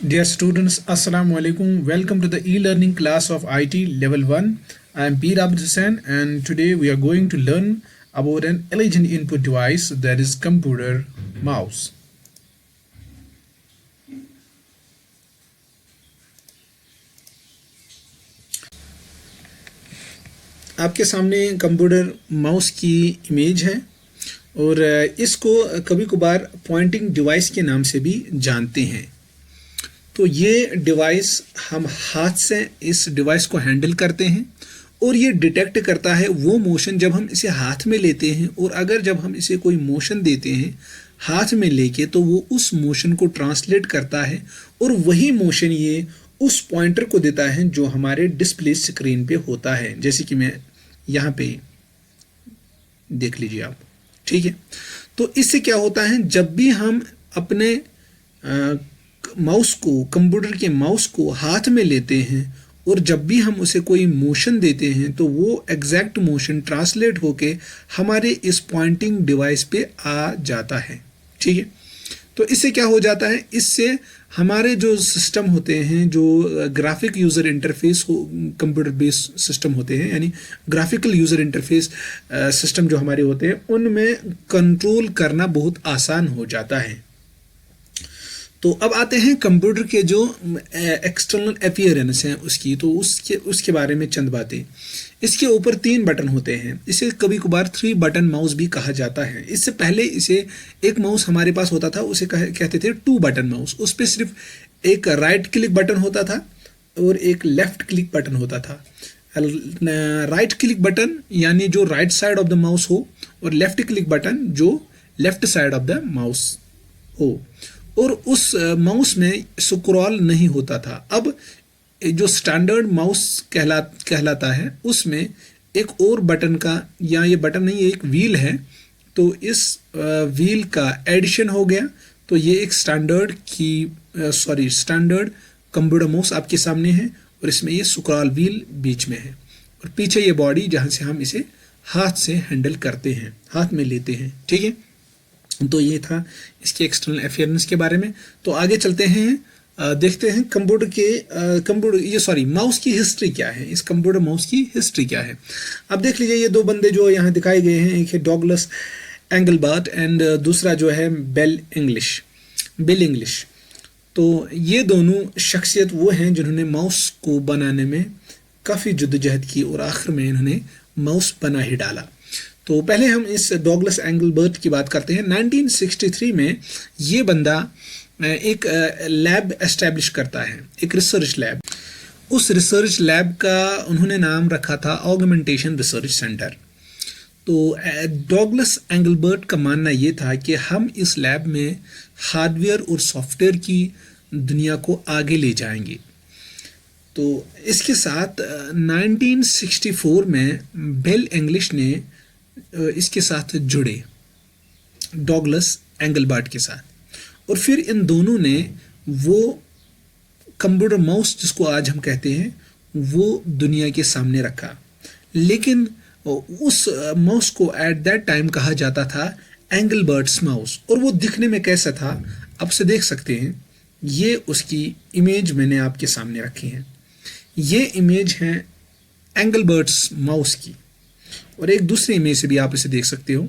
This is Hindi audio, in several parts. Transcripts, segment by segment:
Dear students, Assalamu alaikum. Welcome to the e-learning class of IT Level 1. I am P. Abid Hussain and today we are going to learn about an elegant input device that is computer mouse. आपके सामने कंप्यूटर माउस की इमेज है और इसको कभी कभार पॉइंटिंग डिवाइस के नाम से भी जानते हैं। तो ये डिवाइस हम हाथ से इस डिवाइस को हैंडल करते हैं और ये डिटेक्ट करता है वो मोशन जब हम इसे हाथ में लेते हैं, और अगर जब हम इसे कोई मोशन देते हैं हाथ में लेके तो वो उस मोशन को ट्रांसलेट करता है और वही मोशन ये उस पॉइंटर को देता है जो हमारे डिस्प्ले स्क्रीन पे होता है। जैसे कि मैं यहाँ पे देख लीजिए आप, ठीक है। तो इससे क्या होता है, जब भी हम अपने माउस को, कंप्यूटर के माउस को हाथ में लेते हैं और जब भी हम उसे कोई मोशन देते हैं तो वो एग्जैक्ट मोशन ट्रांसलेट होके हमारे इस पॉइंटिंग डिवाइस पे आ जाता है, ठीक है। तो इससे क्या हो जाता है, इससे हमारे जो सिस्टम होते हैं, जो ग्राफिक यूज़र इंटरफेस हो, कंप्यूटर बेस्ड सिस्टम होते हैं, यानी ग्राफिकल यूज़र इंटरफेस सिस्टम जो हमारे होते हैं, उनमें कंट्रोल करना बहुत आसान हो जाता है। तो अब आते हैं कंप्यूटर के जो एक्सटर्नल अपीयरेंस हैं उसकी, तो उसके बारे में चंद बातें। इसके ऊपर 3 बटन होते हैं, इसे कभी कभार 3 बटन माउस भी कहा जाता है। इससे पहले इसे एक माउस हमारे पास होता था, उसे कहते थे 2 बटन माउस। उस पर सिर्फ एक राइट क्लिक बटन होता था और एक लेफ्ट क्लिक बटन होता था। राइट क्लिक बटन यानी जो right side of the mouse हो, और लेफ्ट क्लिक बटन जो left side of the mouse हो, और उस माउस में स्क्रॉल नहीं होता था। अब जो स्टैंडर्ड माउस कहलाता है उसमें एक और बटन का, या ये बटन नहीं, ये एक व्हील है, तो इस व्हील का एडिशन हो गया। तो ये एक स्टैंडर्ड कंप्यूटर माउस आपके सामने है और इसमें ये स्क्रॉल व्हील बीच में है और पीछे ये बॉडी जहाँ से हम इसे हाथ से हैंडल करते हैं, हाथ में लेते हैं, ठीक है। तो ये था इसके एक्सटर्नल अफेयरेंस के बारे में। तो आगे चलते हैं, देखते हैं माउस की हिस्ट्री क्या है, इस कंप्यूटर माउस की हिस्ट्री क्या है। अब देख लीजिए, ये 2 बंदे जो यहाँ दिखाए गए हैं, एक है डॉगलस एंगलबर्ट एंड दूसरा जो है बिल इंग्लिश। तो ये दोनों शख्सियत वो हैं जिन्होंने माउस को बनाने में काफ़ी जद्दोजहद की और आखिर में इन्होंने माउस बना ही डाला। तो पहले हम इस डॉगलस एंगलबर्ट की बात करते हैं। 1963 में ये बंदा एक लैब एस्टैब्लिश करता है, एक रिसर्च लैब। उस रिसर्च लैब का उन्होंने नाम रखा था ऑगमेंटेशन रिसर्च सेंटर। तो डॉगलस एंगलबर्ट का मानना ये था कि हम इस लैब में हार्डवेयर और सॉफ्टवेयर की दुनिया को आगे ले जाएंगे। तो इसके साथ 1964 में बिल इंग्लिश ने इसके साथ जुड़े, डॉगलस एंगलबर्ट के साथ, और फिर इन दोनों ने वो कंप्यूटर माउस जिसको आज हम कहते हैं वो दुनिया के सामने रखा। लेकिन उस माउस को एट दैट टाइम कहा जाता था एंगलबर्ट्स माउस, और वो दिखने में कैसा था आप से देख सकते हैं। ये उसकी इमेज मैंने आपके सामने रखी है। ये इमेज है एंगलबर्ट्स माउस की, और एक दूसरी इमेज से भी आप इसे देख सकते हो।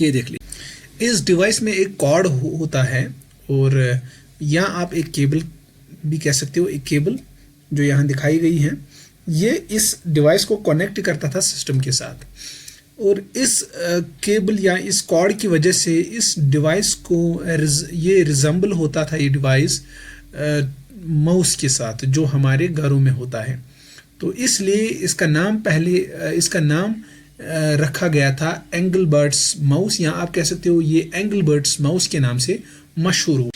ये देख लीजिए, इस डिवाइस में एक कॉर्ड होता है, और यहाँ आप एक केबल भी कह सकते हो, एक केबल जो यहाँ दिखाई गई है, ये इस डिवाइस को कनेक्ट करता था सिस्टम के साथ। और इस केबल या इस कॉर्ड की वजह से इस डिवाइस को ये रिजेंबल होता था, ये डिवाइस माउस के साथ जो हमारे घरों में होता है। तो इसलिए इसका नाम रखा गया था एंगलबर्ट्स माउस। यहाँ आप कह सकते हो ये एंगलबर्ट्स माउस के नाम से मशहूर हो।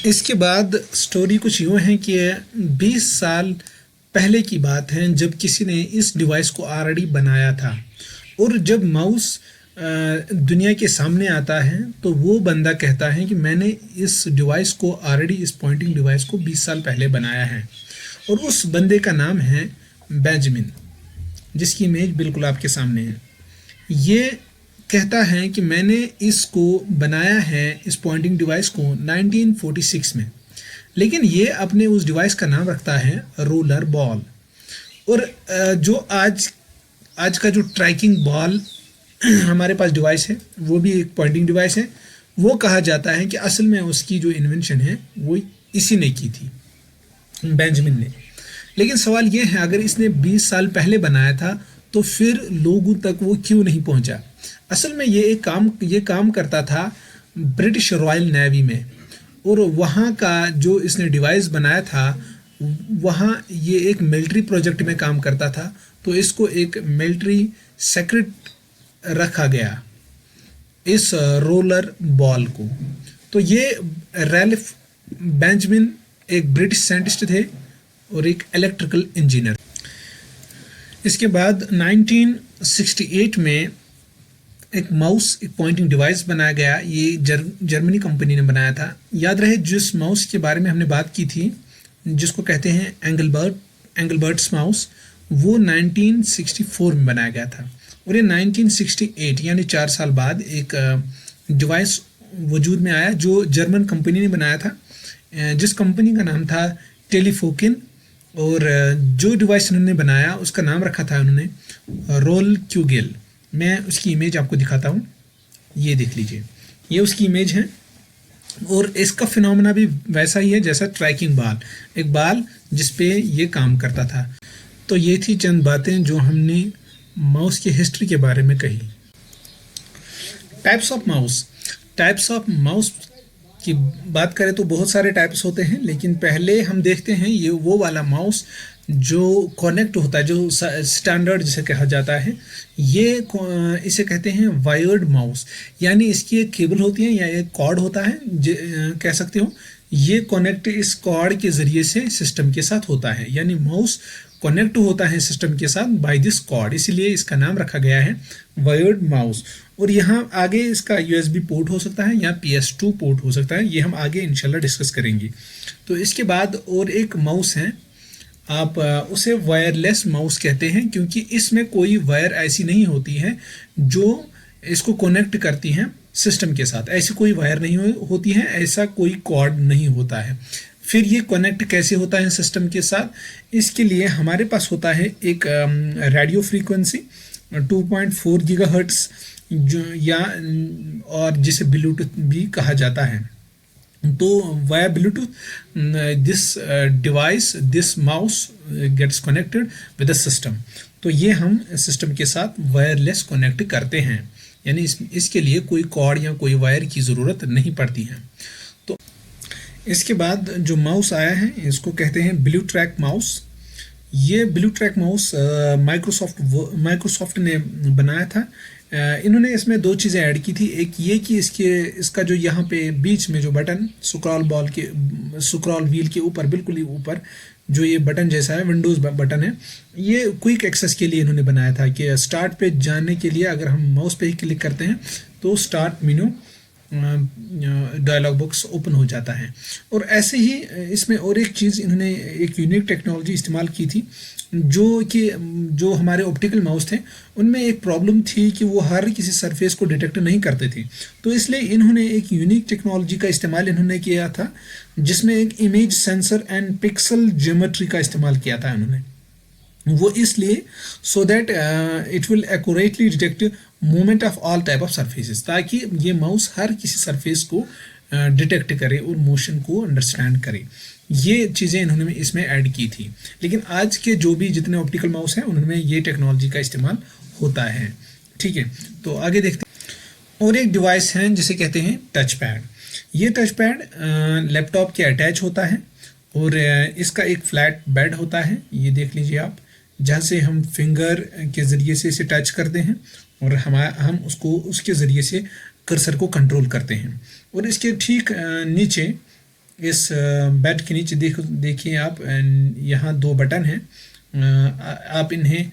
इसके बाद स्टोरी कुछ यूँ है कि 20 साल पहले की बात है जब किसी ने इस डिवाइस को ऑलरेडी बनाया था, और जब माउस दुनिया के सामने आता है तो वो बंदा कहता है कि मैंने इस डिवाइस को ऑलरेडी, इस पॉइंटिंग डिवाइस को 20 साल पहले बनाया है, और उस बंदे का नाम है बेंजामिन, जिसकी इमेज बिल्कुल आपके सामने है। ये कहता है कि मैंने इसको बनाया है, इस पॉइंटिंग डिवाइस को 1946 में, लेकिन ये अपने उस डिवाइस का नाम रखता है रोलर बॉल। और जो आज का जो ट्रैकिंग बॉल हमारे पास डिवाइस है वो भी एक पॉइंटिंग डिवाइस है। वो कहा जाता है कि असल में उसकी जो इन्वेंशन है वो इसी ने की थी, बेंजामिन ने। लेकिन सवाल ये है, अगर इसने 20 साल पहले बनाया था तो फिर लोगों तक वो क्यों नहीं पहुंचा? असल में ये काम करता था ब्रिटिश रॉयल नेवी में, और वहाँ का जो इसने डिवाइस बनाया था वहाँ ये एक मिलिट्री प्रोजेक्ट में काम करता था, तो इसको एक मिलिट्री सेक्रेट रखा गया इस रोलर बॉल को। तो ये रैल्फ बेंजामिन एक ब्रिटिश साइंटिस्ट थे और एक इलेक्ट्रिकल इंजीनियर। इसके बाद 1968 में एक माउस, एक पॉइंटिंग डिवाइस बनाया गया। ये जर्मनी कंपनी ने बनाया था। याद रहे जिस माउस के बारे में हमने बात की थी जिसको कहते हैं एंगलबर्ट्स माउस, वो 1964 में बनाया गया था। और ये 1968 यानी 4 साल बाद एक डिवाइस वजूद में आया जो जर्मन कंपनी ने बनाया था, जिस कंपनी का नाम था टेलीफोकिन। और जो डिवाइस उन्होंने बनाया उसका नाम रखा था उन्होंने रोल क्यूगेल। मैं उसकी इमेज आपको दिखाता हूँ, ये देख लीजिए, ये उसकी इमेज है। और इसका फिनोमेना भी वैसा ही है जैसा ट्रैकिंग बाल, एक बाल जिस पे ये काम करता था। तो ये थी चंद बातें जो हमने माउस की हिस्ट्री के बारे में कही। टाइप्स ऑफ माउस की बात करें तो बहुत सारे टाइप्स होते हैं, लेकिन पहले हम देखते हैं ये वो वाला माउस जो कनेक्ट होता है, जो स्टैंडर्ड जिसे कहा जाता है। इसे कहते हैं वायर्ड माउस, यानी इसकी एक केबल होती है या एक कॉर्ड होता है, कह सकते हो। ये कनेक्ट इस कॉर्ड के ज़रिए से सिस्टम के साथ होता है, यानी माउस कनेक्ट होता है सिस्टम के साथ बाय दिस कॉर्ड, इसलिए इसका नाम रखा गया है वायर्ड माउस। और यहाँ आगे इसका USB पोर्ट हो सकता है या PS2 पोर्ट हो सकता है, ये हम आगे इंशाल्लाह डिस्कस करेंगे। तो इसके बाद और एक माउस है, आप उसे वायरलेस माउस कहते हैं, क्योंकि इसमें कोई वायर ऐसी नहीं होती है जो इसको कनेक्ट करती हैं सिस्टम के साथ। ऐसी कोई वायर नहीं होती है, ऐसा कोई कॉर्ड नहीं होता है। फिर ये कनेक्ट कैसे होता है सिस्टम के साथ? इसके लिए हमारे पास होता है एक रेडियो फ्रीक्वेंसी 2.4 गीगाहर्ट्ज़ और जिसे ब्लूटूथ भी कहा जाता है। तो via Bluetooth this mouse gets connected with the system. तो ये हम सिस्टम के साथ वायरलेस कनेक्ट करते हैं, यानी इसके लिए कोई कॉर्ड या कोई वायर की ज़रूरत नहीं पड़ती है। तो इसके बाद जो माउस आया है इसको कहते हैं ब्लू ट्रैक माउस। ये ब्लू ट्रैक माउस माइक्रोसॉफ्ट ने बनाया था। इन्होंने इसमें 2 चीज़ें ऐड की थी। एक ये कि इसका जो यहाँ पे बीच में जो बटन स्क्रॉल व्हील के ऊपर, बिल्कुल ही ऊपर जो ये बटन जैसा है, विंडोज़ बटन है, ये क्विक एक्सेस के लिए इन्होंने बनाया था कि स्टार्ट पे जाने के लिए अगर हम माउस पे ही क्लिक करते हैं तो start menu dialog box open हो जाता है। और ऐसे ही इसमें और एक चीज़ इन्होंने एक यूनिक टेक्नोलॉजी इस्तेमाल की थी, जो हमारे ऑप्टिकल माउस थे उनमें एक प्रॉब्लम थी कि वो हर किसी सरफेस को डिटेक्ट नहीं करते थे। तो इसलिए इन्होंने एक यूनिक टेक्नोलॉजी का इस्तेमाल इन्होंने किया था, जिसमें एक image sensor and pixel geometry का इस्तेमाल किया था इन्होंने। वो इसलिए so that it will accurately detect movement of all type of surfaces, ताकि ये माउस हर किसी सरफेस को डिटेक्ट करे और मोशन को अंडरस्टैंड करे। ये चीज़ें इन्होंने इसमें ऐड की थी। लेकिन आज के जो भी जितने ऑप्टिकल माउस हैं उनमें ये टेक्नोलॉजी का इस्तेमाल होता है। ठीक है, तो आगे देखते हैं। और एक डिवाइस है जिसे कहते हैं टच पैड। ये टच पैड लैपटॉप के अटैच होता है और इसका एक फ्लैट बेड होता है, ये देख लीजिए आप, जहाँ से हम फिंगर के ज़रिए से इसे टच करते हैं और हम उसके ज़रिए से कर्सर को कंट्रोल करते हैं। और इसके ठीक नीचे, इस बेड के नीचे देखिए आप, यहाँ 2 बटन हैं। आप इन्हें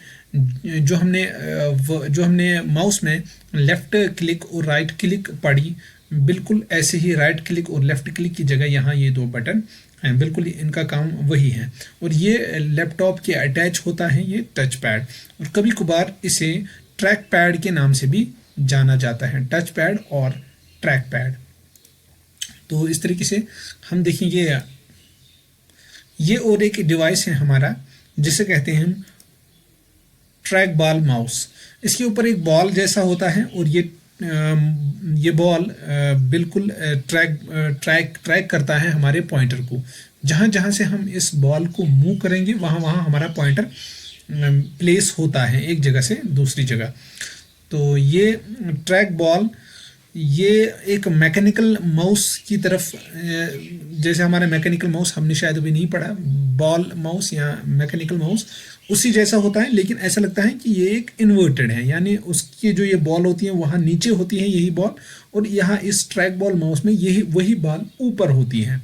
जो हमने माउस में लेफ़्ट क्लिक और राइट क्लिक पढ़ी, बिल्कुल ऐसे ही राइट क्लिक और लेफ़्ट क्लिक की जगह यहाँ ये 2 बटन हैं, बिल्कुल इनका काम वही है। और ये लैपटॉप के अटैच होता है ये टच पैड, और कभी कभार इसे ट्रैक पैड के नाम से भी जाना जाता है, टच पैड और ट्रैक पैड। तो इस तरीके से हम देखेंगे ये और एक डिवाइस है हमारा जिसे कहते हैं हम ट्रैक बॉल माउस। इसके ऊपर एक बॉल जैसा होता है और ये बॉल बिल्कुल ट्रैक करता है हमारे पॉइंटर को। जहाँ जहाँ से हम इस बॉल को मूव करेंगे वहाँ वहाँ हमारा पॉइंटर प्लेस होता है एक जगह से दूसरी जगह। तो ये ट्रैक बॉल ये एक मैकेनिकल माउस की तरफ जैसे हमारा मैकेनिकल माउस हमने शायद अभी नहीं पढ़ा, बॉल माउस या मैकेनिकल माउस उसी जैसा होता है, लेकिन ऐसा लगता है कि ये एक इन्वर्टेड है, यानी उसकी जो ये बॉल होती है वहाँ नीचे होती है यही बॉल, और यहाँ इस ट्रैक बॉल माउस में यही वही बॉल ऊपर होती है,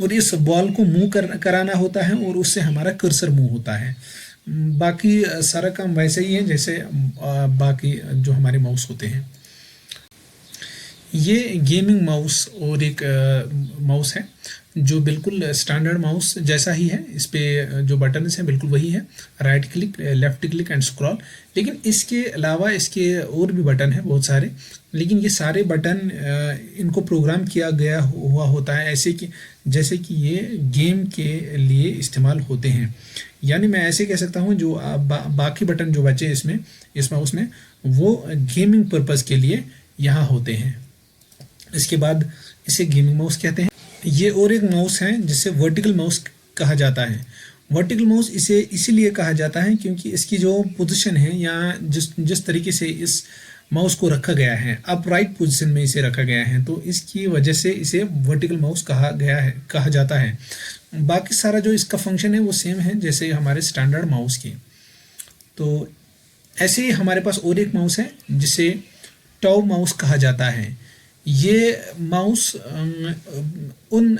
और इस बॉल को मूव कराना होता है और उससे हमारा कर्सर मूव होता है। बाकी सारा काम वैसे ही है जैसे बाकी जो हमारे माउस होते हैं। ये गेमिंग माउस और एक माउस है जो बिल्कुल स्टैंडर्ड माउस जैसा ही है। इस पे जो बटन हैं बिल्कुल वही है, right click, left click and scroll. लेकिन इसके अलावा इसके और भी बटन हैं बहुत सारे, लेकिन ये सारे बटन इनको प्रोग्राम किया गया हुआ होता है ऐसे कि जैसे कि ये गेम के लिए इस्तेमाल होते हैं। यानी मैं ऐसे कह सकता हूँ जो बाकी बटन जो बचे इसमें इस माउस में वो गेमिंग पर्पज़ के लिए यहाँ होते हैं। इसके बाद इसे गेमिंग माउस कहते हैं। ये और एक माउस है जिसे वर्टिकल माउस कहा जाता है। वर्टिकल माउस इसे इसीलिए कहा जाता है क्योंकि इसकी जो पोजीशन है या जिस तरीके से इस माउस को रखा गया है, अपराइट पोजीशन में इसे रखा गया है, तो इसकी वजह से इसे वर्टिकल माउस कहा जाता है। बाकी सारा जो इसका फंक्शन है वो सेम है जैसे हमारे स्टैंडर्ड माउस की। तो ऐसे ही हमारे पास और एक माउस है जिसे टॉ माउस कहा जाता है। ये माउस उन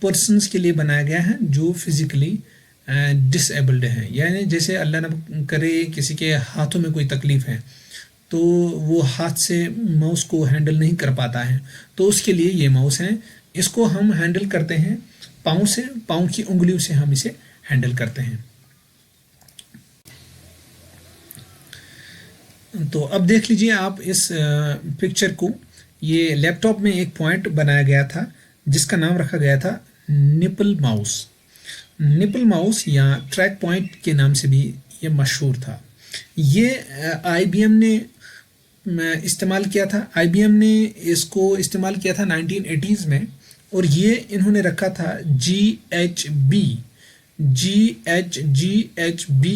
पर्सन्स के लिए बनाया गया है जो फिजिकली डिसेबल्ड हैं, यानी जैसे अल्लाह न करे किसी के हाथों में कोई तकलीफ है तो वो हाथ से माउस को हैंडल नहीं कर पाता है, तो उसके लिए ये माउस है। इसको हम हैंडल करते हैं पाँव से, पाँव की उंगलियों से हम इसे हैंडल करते हैं। तो अब देख लीजिए आप इस पिक्चर को। ये लैपटॉप में एक पॉइंट बनाया गया था जिसका नाम रखा गया था निपल माउस। निपल माउस या ट्रैक पॉइंट के नाम से भी ये मशहूर था। ये IBM ने इस्तेमाल किया था। IBM ने इसको इस्तेमाल किया था 1980s में, और ये इन्होंने रखा था GHB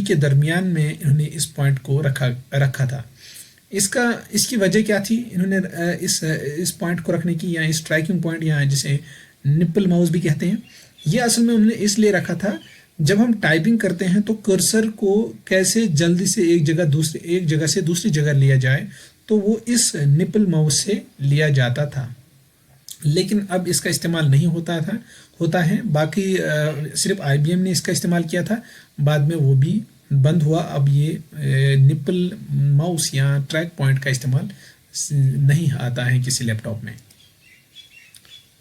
के दरमियान में इन्होंने इस पॉइंट को रखा था। इसकी वजह क्या थी इन्होंने इस पॉइंट को रखने की, या इस ट्रैकिंग पॉइंट या जिसे निपल माउस भी कहते हैं, ये असल में उन्होंने इसलिए रखा था जब हम टाइपिंग करते हैं तो कर्सर को कैसे जल्दी से एक जगह से दूसरी जगह लिया जाए, तो वो इस निपल माउस से लिया जाता था। लेकिन अब इसका इस्तेमाल नहीं होता है। बाकी सिर्फ IBM ने इसका इस्तेमाल किया था, बाद में वो भी बंद हुआ। अब ये निपल माउस या ट्रैक पॉइंट का इस्तेमाल नहीं आता है किसी लैपटॉप में।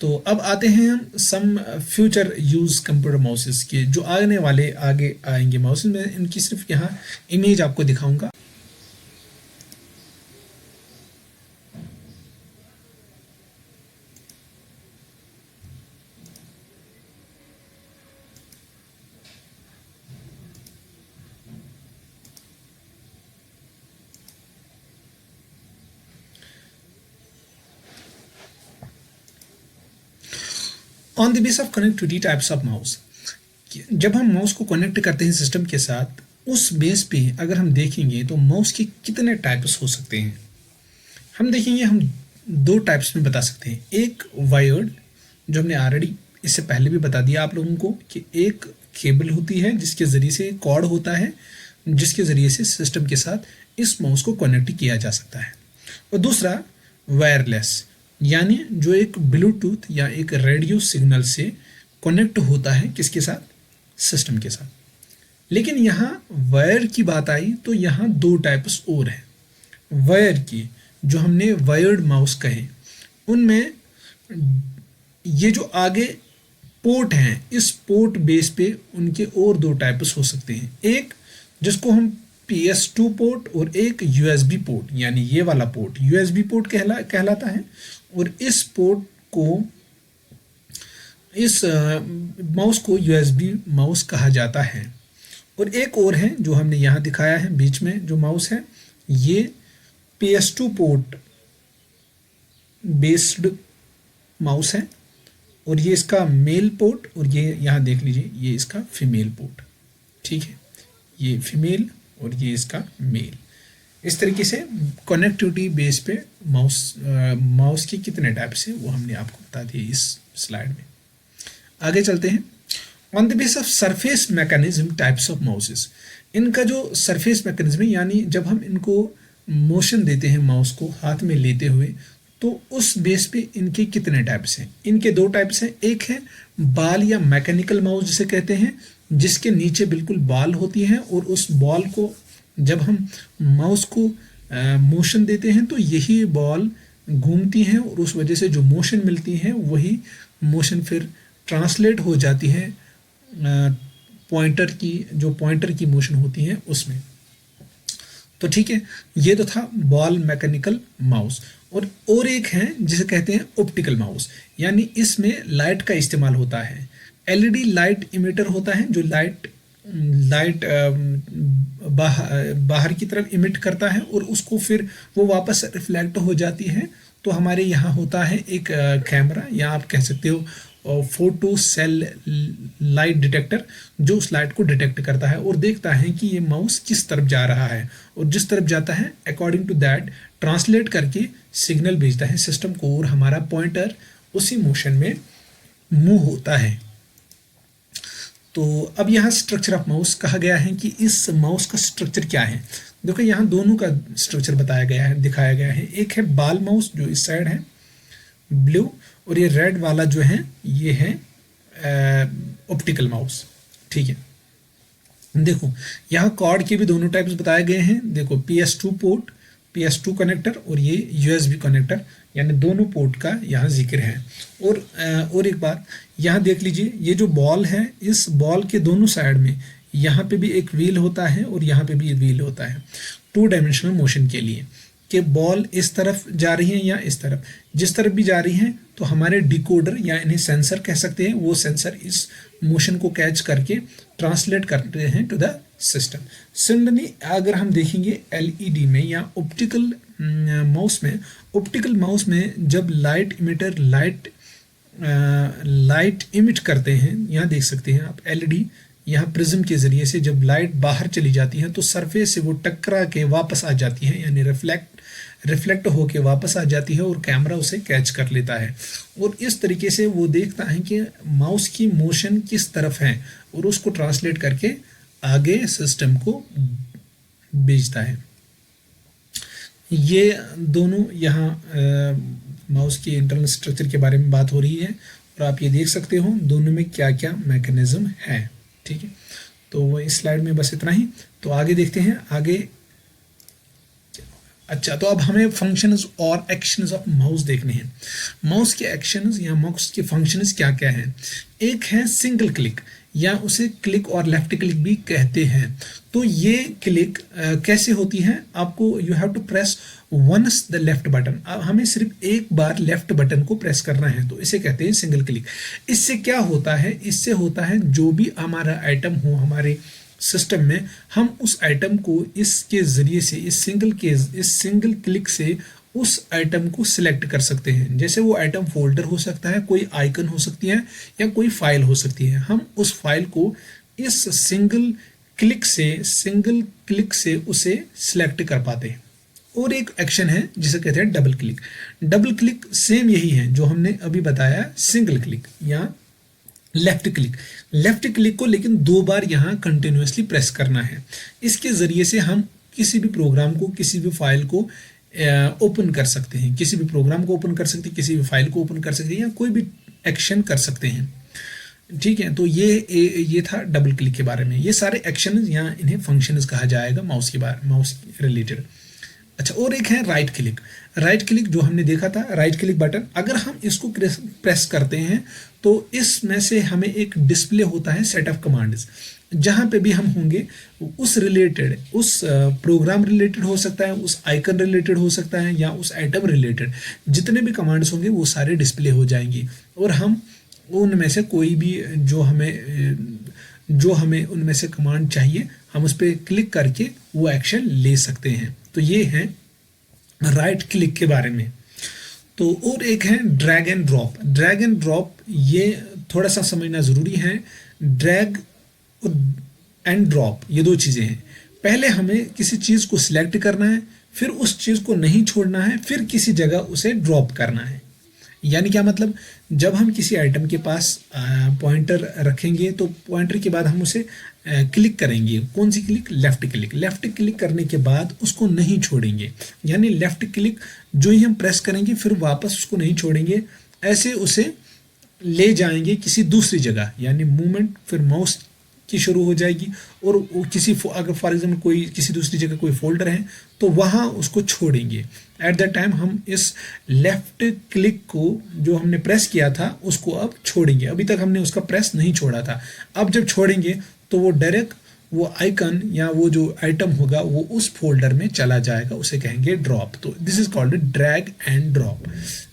तो अब आते हैं हम some future use computer mouses के, जो आगे आएंगे माउसेस में। इनकी सिर्फ यहाँ इमेज आपको दिखाऊंगा। On the base of connectivity types of mouse, जब हम माउस को कनेक्ट करते हैं सिस्टम के साथ, उस बेस पे अगर हम देखेंगे तो माउस के कितने टाइप्स हो सकते हैं हम देखेंगे। हम 2 टाइप्स में बता सकते हैं। एक वायर्ड, जो हमने ऑलरेडी इससे पहले भी बता दिया आप लोगों को कि एक केबल होती है जिसके ज़रिए से कॉर्ड होता है जिसके ज़रिए से सिस्टम के साथ इस माउस को कनेक्ट किया जा सकता है। और दूसरा वायरलेस, यानी जो एक ब्लूटूथ या एक रेडियो सिग्नल से कनेक्ट होता है किसके साथ, सिस्टम के साथ। लेकिन यहाँ वायर की बात आई तो यहाँ 2 टाइप्स और हैं वायर की, जो हमने वायर्ड माउस कहे। उनमें ये जो आगे पोर्ट हैं, इस पोर्ट बेस पे उनके और 2 टाइप्स हो सकते हैं। एक जिसको हम PS2 पोर्ट और एक USB पोर्ट, यानी ये वाला पोर्ट USB पोर्ट कहलाता है। और इस पोर्ट को इस माउस को यूएसबी माउस कहा जाता है। और एक और है जो हमने यहाँ दिखाया है बीच में जो माउस है, ये PS2 पोर्ट बेस्ड माउस है, और ये इसका मेल पोर्ट, और ये यहाँ देख लीजिए ये इसका फीमेल पोर्ट। ठीक है, ये फीमेल और ये इसका मेल। इस तरीके से कनेक्टिविटी बेस पे माउस के कितने टाइप्स है वो हमने आपको बता दिए इस स्लाइड में। आगे चलते हैं। On the base of surface mechanism types of mouses, इनका जो सरफेस मैकेनिज्म है, यानी जब हम इनको मोशन देते हैं माउस को हाथ में लेते हुए, तो उस बेस पे इनके कितने टाइप्स हैं। इनके दो टाइप्स हैं। एक है बाल या मैकेनिकल माउस जिसे कहते हैं, जिसके नीचे बिल्कुल बाल होती हैं, और उस बॉल को जब हम माउस को मोशन देते हैं तो यही बॉल घूमती हैं, और उस वजह से जो मोशन मिलती है वही मोशन फिर ट्रांसलेट हो जाती है पॉइंटर की मोशन होती है उसमें। तो ठीक है, ये तो था बॉल मैकेनिकल माउस। और एक है जिसे कहते हैं ऑप्टिकल माउस, यानी इसमें लाइट का इस्तेमाल होता है। एलईडी लाइट इमिटर होता है जो लाइट बाहर की तरफ इमिट करता है, और उसको फिर वो वापस रिफ्लेक्ट हो जाती है। तो हमारे यहाँ होता है एक कैमरा, या आप कह सकते हो फोटो सेल लाइट डिटेक्टर, जो उस लाइट को डिटेक्ट करता है और देखता है कि ये माउस किस तरफ जा रहा है, और जिस तरफ जाता है अकॉर्डिंग टू दैट ट्रांसलेट करके सिग्नल भेजता है सिस्टम को, और हमारा पॉइंटर उसी मोशन में मूव होता है। तो अब यहाँ स्ट्रक्चर ऑफ माउस कहा गया है कि इस माउस का स्ट्रक्चर क्या है। देखो यहाँ दोनों का स्ट्रक्चर बताया गया है, दिखाया गया है। एक है बाल माउस जो इस साइड है ब्लू, और ये रेड वाला जो है ये है ऑप्टिकल माउस। ठीक है, देखो यहाँ कॉर्ड के भी दोनों टाइप्स बताए गए हैं। देखो PS2 पोर्ट, PS2 कनेक्टर, और ये USB कनेक्टर, यानी दोनों पोर्ट का यहाँ जिक्र है। और एक बात यहाँ देख लीजिए, ये जो बॉल है, इस बॉल के दोनों साइड में यहाँ पे भी एक व्हील होता है और यहाँ पे भी एक व्हील होता है, 2 डायमेंशनल मोशन के लिए, कि बॉल इस तरफ जा रही है या इस तरफ। जिस तरफ भी जा रही है तो हमारे डिकोडर या इन्हें सेंसर कह सकते हैं, वो सेंसर इस मोशन को कैच करके ट्रांसलेट करते हैं टू द सिस्टम। सिमिलरली अगर हम देखेंगे एलईडी में या ऑप्टिकल माउस में जब लाइट इमिटर लाइट इमिट करते हैं, यहाँ देख सकते हैं आप एलईडी, यहाँ प्रिज्म के जरिए से जब लाइट बाहर चली जाती है तो सरफेस से वो टकरा के वापस आ जाती है, यानी रिफ्लेक्ट होके वापस आ जाती है, और कैमरा उसे कैच कर लेता है, और इस तरीके से वो देखता है कि माउस की मोशन किस तरफ है, और उसको ट्रांसलेट करके आगे सिस्टम को भेजता है। ये दोनों यहाँ माउस की इंटरनल स्ट्रक्चर के बारे में बात हो रही है, और आप ये देख सकते हो दोनों में क्या क्या मैकेनिज्म है। ठीक है, तो इस स्लाइड में बस इतना ही। तो आगे देखते हैं आगे। अच्छा, तो अब हमें फंक्शंस और एक्शंस ऑफ माउस देखने हैं। माउस के एक्शंस या माउस के फंक्शंस क्या क्या हैं। एक है सिंगल क्लिक, या उसे क्लिक और लेफ्ट क्लिक भी कहते हैं। तो ये क्लिक कैसे होती है, आपको you have to press once the left button, हमें सिर्फ एक बार लेफ्ट बटन को प्रेस करना है, तो इसे कहते हैं सिंगल क्लिक। इससे क्या होता है, इससे होता है जो भी हमारा आइटम हो हमारे सिस्टम में, हम उस आइटम को इसके जरिए से इस सिंगल क्लिक से उस आइटम को सिलेक्ट कर सकते हैं। जैसे वो आइटम फोल्डर हो सकता है, कोई आइकन हो सकती है, या कोई फाइल हो सकती है। हम उस फाइल को इस सिंगल क्लिक से उसे सिलेक्ट कर पाते हैं। और एक एक्शन है जिसे कहते हैं double click. Double click same यही है जो हमने अभी बताया सिंगल क्लिक या लेफ्ट क्लिक को, लेकिन 2 बार यहाँ कंटिन्यूसली प्रेस करना है। इसके जरिए से हम किसी भी प्रोग्राम को, किसी भी फाइल को ओपन कर सकते हैं, किसी भी प्रोग्राम को ओपन कर सकते हैं, किसी भी फाइल को ओपन कर सकते हैं, या कोई भी एक्शन कर सकते हैं। ठीक है, तो ये था डबल क्लिक के बारे में। ये सारे एक्शन यहाँ इन्हें फंक्शंस कहा जाएगा माउस रिलेटेड। अच्छा, और एक है राइट क्लिक जो हमने देखा था, राइट क्लिक बटन। अगर हम इसको प्रेस करते हैं तो इसमें से हमें एक डिस्प्ले होता है सेट ऑफ कमांड्स, जहाँ पे भी हम होंगे उस प्रोग्राम रिलेटेड हो सकता है, उस आइकन रिलेटेड हो सकता है, या उस आइटम रिलेटेड जितने भी कमांड्स होंगे वो सारे डिस्प्ले हो जाएंगी, और हम उनमें से कोई भी जो हमें उनमें से कमांड चाहिए हम उस पर क्लिक करके वो एक्शन ले सकते हैं। तो ये है राइट क्लिक के बारे में। तो और एक है drag and drop. Drag and drop ये थोड़ा सा समझना ज़रूरी है। ड्रैग एंड ड्रॉप ये दो चीज़ें हैं। पहले हमें किसी चीज़ को सिलेक्ट करना है, फिर उस चीज़ को नहीं छोड़ना है, फिर किसी जगह उसे ड्रॉप करना है। यानी क्या मतलब, जब हम किसी आइटम के पास पॉइंटर रखेंगे तो पॉइंटर के बाद हम उसे क्लिक करेंगे। कौन सी click? Left click. Left click करने के बाद उसको नहीं छोड़ेंगे, यानी लेफ़्ट क्लिक जो ही हम प्रेस करेंगे फिर वापस उसको नहीं छोड़ेंगे, ऐसे उसे ले जाएंगे किसी दूसरी जगह। यानी मूवमेंट फिर माउस की शुरू हो जाएगी और किसी अगर फॉर एग्जाम्पल कोई किसी दूसरी जगह कोई फोल्डर है तो वहाँ उसको छोड़ेंगे। एट दैट टाइम हम इस लेफ़्ट क्लिक को जो हमने प्रेस किया था उसको अब छोड़ेंगे। अभी तक हमने उसका प्रेस नहीं छोड़ा था, अब जब छोड़ेंगे तो वो डायरेक्ट वो आइकन या वो जो आइटम होगा वो उस फोल्डर में चला जाएगा, उसे कहेंगे ड्रॉप। तो this is called drag and drop.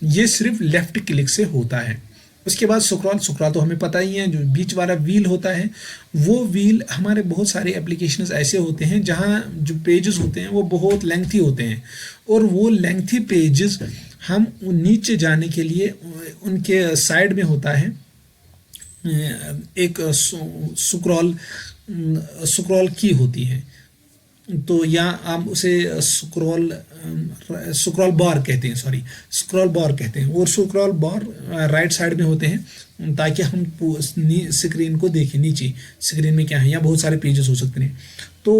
ये सिर्फ लेफ़्ट क्लिक से होता है। उसके बाद स्क्रॉल तो हमें पता ही है, जो बीच वाला व्हील होता है वो व्हील हमारे बहुत सारे एप्लीकेशंस ऐसे होते हैं जहाँ जो पेजेस होते हैं वो बहुत लेंथी होते हैं और वो लेंथी पेजेस हम नीचे जाने के लिए उनके साइड में होता है एक स्क्रॉल की होती है। तो या आप उसे स्क्रॉल बार कहते हैं, स्क्रॉल बार कहते हैं। और स्क्रॉल बार राइट साइड में होते हैं ताकि हम स्क्रीन को देखें, नीचे स्क्रीन में क्या है, या बहुत सारे पेजेस हो सकते हैं। तो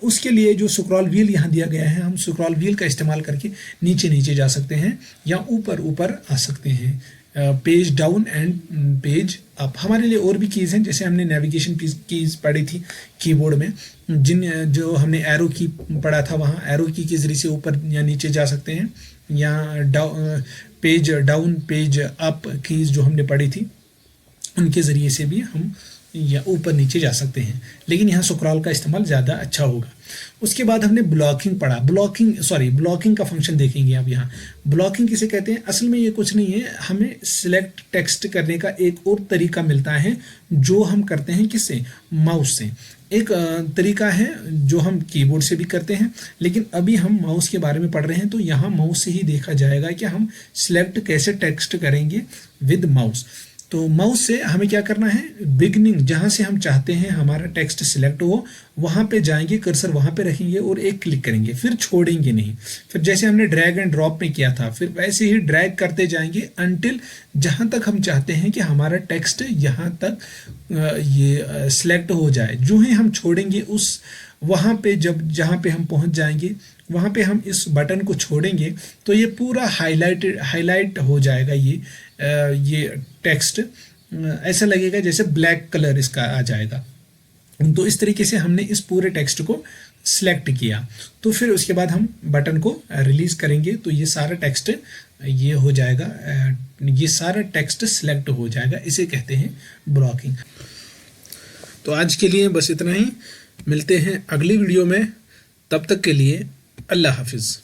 उसके लिए जो स्क्रॉल व्हील यहाँ दिया गया है, हम स्क्रॉल व्हील का इस्तेमाल करके नीचे नीचे जा सकते हैं या ऊपर ऊपर आ सकते हैं। Page down and page up. हमारे लिए और भी कीज़ हैं, जैसे हमने नेविगेशन कीज़ पढ़ी थी कीबोर्ड में, जो हमने एरो की पढ़ा था, वहाँ एरो की के ज़रिए से ऊपर या नीचे जा सकते हैं, या page down page up keys जो हमने पढ़ी थी उनके ज़रिए से भी हम या ऊपर नीचे जा सकते हैं। लेकिन यहाँ स्क्रॉल का इस्तेमाल ज़्यादा अच्छा होगा। उसके बाद हमने ब्लॉकिंग पढ़ा। ब्लॉकिंग का फंक्शन देखेंगे आप यहाँ। ब्लॉकिंग किसे कहते हैं? असल में ये कुछ नहीं है, हमें सिलेक्ट टेक्स्ट करने का एक और तरीका मिलता है जो हम करते हैं किससे? माउस से। एक तरीका है जो हम कीबोर्ड से भी करते हैं, लेकिन अभी हम माउस के बारे में पढ़ रहे हैं तो यहाँ माउस से ही देखा जाएगा कि हम सिलेक्ट कैसे टेक्स्ट करेंगे विद माउस। तो माउस से हमें क्या करना है? बिगनिंग, जहाँ से हम चाहते हैं हमारा टेक्स्ट सिलेक्ट हो वहाँ पे जाएंगे, कर्सर वहाँ पे रखेंगे और एक क्लिक करेंगे, फिर छोड़ेंगे नहीं। फिर जैसे हमने ड्रैग एंड ड्रॉप में किया था, फिर वैसे ही ड्रैग करते जाएंगे अनटिल जहाँ तक हम चाहते हैं कि हमारा टेक्स्ट यहाँ तक ये सिलेक्ट हो जाए। जो ही हम छोड़ेंगे उस वहाँ पे जहाँ पे हम पहुँच जाएंगे वहाँ पे हम इस बटन को छोड़ेंगे तो ये पूरा हाईलाइट हो जाएगा। ये टेक्स्ट ऐसा लगेगा जैसे ब्लैक कलर इसका आ जाएगा। तो इस तरीके से हमने इस पूरे टेक्स्ट को सिलेक्ट किया। तो फिर उसके बाद हम बटन को रिलीज करेंगे तो ये सारा टेक्स्ट ये हो जाएगा, ये सारा टेक्स्ट सिलेक्ट हो जाएगा। इसे कहते हैं ब्लॉकिंग। तो आज के लिए बस इतना ही। मिलते हैं अगली वीडियो में, तब तक के लिए अल्लाह हाफिज़।